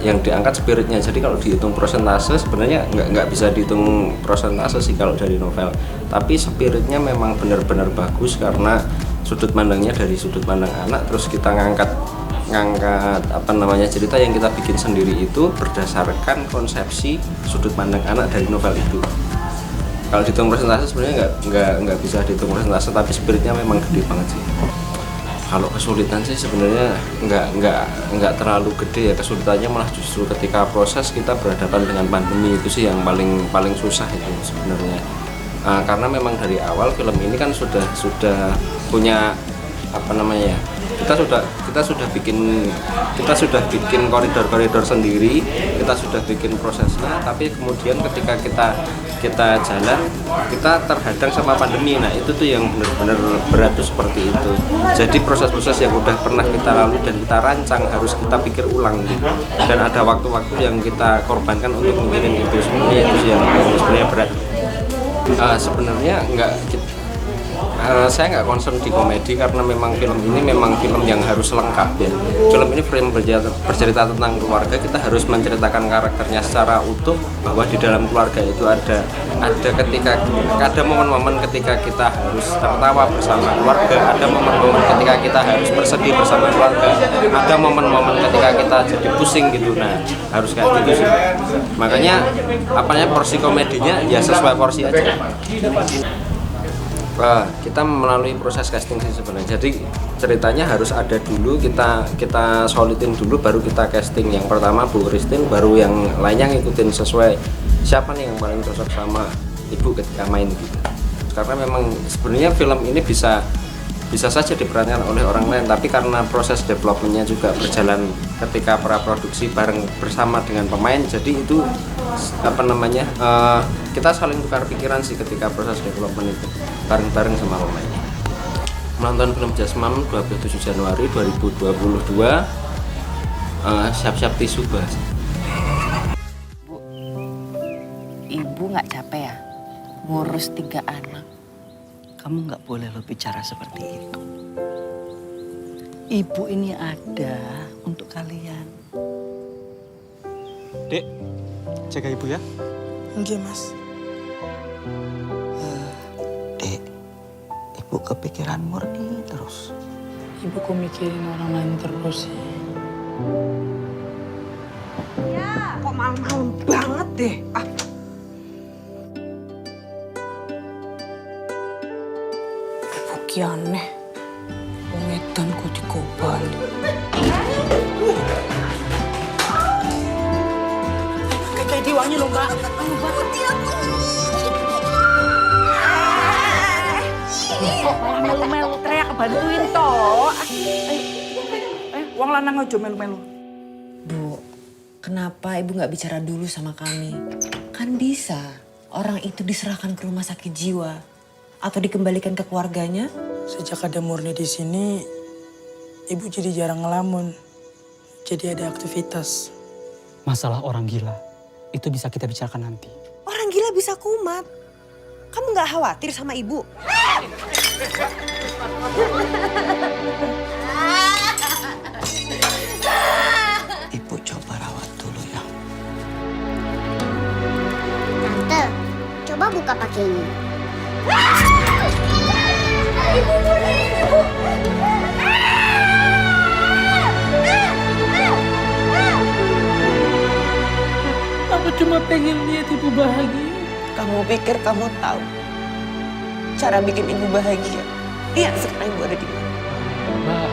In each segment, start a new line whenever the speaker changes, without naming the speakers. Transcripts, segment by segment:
yang diangkat spiritnya. Jadi kalau dihitung persentase sebenarnya nggak bisa dihitung persentase sih kalau dari novel. Tapi spiritnya memang benar-benar bagus karena sudut pandangnya dari sudut pandang anak, terus kita ngangkat cerita yang kita bikin sendiri itu berdasarkan konsepsi sudut pandang anak dari novel itu. Kalau dihitung persentase sebenarnya nggak bisa dihitung persentase, tapi spiritnya memang gede banget sih. Kalau kesulitan sih sebenarnya nggak terlalu gede ya, kesulitannya malah justru ketika proses kita berhadapan dengan pandemi, itu sih yang paling susah itu sebenarnya. Karena memang dari awal film ini kan sudah punya kita sudah bikin koridor sendiri, kita sudah bikin prosesnya, tapi kemudian ketika kita jalan kita terhadang sama pandemi. Nah itu tuh yang benar-benar berat tuh seperti itu. Jadi proses-proses yang udah pernah kita lalui dan kita rancang harus kita pikir ulang gitu. Dan ada waktu-waktu yang kita korbankan untuk mikirin itu sebenarnya, itu sih yang sebenarnya berat. Sebenarnya saya nggak concern di komedi karena memang film ini memang film yang harus lengkap ya. Film ini bercerita tentang keluarga, kita harus menceritakan karakternya secara utuh, bahwa di dalam keluarga itu ada momen-momen ketika kita harus tertawa bersama keluarga, ada momen-momen ketika kita harus bersedih bersama keluarga, ada momen-momen ketika kita jadi pusing gitu. Nah harus kayak gitu sih. Makanya porsi komedinya ya sesuai porsi aja. Kita melalui proses casting sih sebenarnya. Jadi ceritanya harus ada dulu, kita solidin dulu, baru kita casting. Yang pertama Bu Christine, baru yang lainnya ngikutin sesuai siapa nih yang paling cocok sama ibu ketika main gitu. Karena memang sebenarnya film ini bisa saja diperankan oleh orang lain, tapi karena proses developmentnya juga berjalan ketika praproduksi bareng bersama dengan pemain, jadi itu kita saling tukar pikiran sih ketika proses development itu bareng-bareng sama pemain. Menonton film Jasmine 27 Januari 2022. Siap-siap tisu bahas.
Bu, ibu nggak capek ya ngurus 3 anak?
Kamu nggak boleh lo bicara seperti itu. Ibu ini ada untuk kalian.
Dek, jaga ibu ya.
Enggak, Mas.
Dek, ibu kepikiran Murni terus.
Ibu kok mikirin orang lain terus sih?
Ya, kok malam-malam banget deh.
Ki aneh. Wong edan kok dikobali. Kayak diwangi loh, Mbak.
Kok malah melu-melu teriak bantuin toh.
Wong lanang aja melu-melu.
Bu, kenapa ibu nggak bicara dulu sama kami? Kan bisa orang itu diserahkan ke rumah sakit jiwa atau dikembalikan ke keluarganya.
Sejak ada Murni di sini, ibu jadi jarang ngelamun. Jadi ada aktivitas.
Masalah orang gila itu bisa kita bicarakan nanti.
Orang gila bisa kumat. Kamu nggak khawatir sama ibu?
Ibu coba rawat dulu ya.
Tante, coba buka pakai ini.
Aku cuma pengen lihat ibu bahagia.
Kamu pikir kamu tahu cara bikin ibu bahagia? Lihat sekarang ibu ada di mana.
Mbak.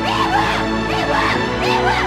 Ibu! Ibu! Ibu!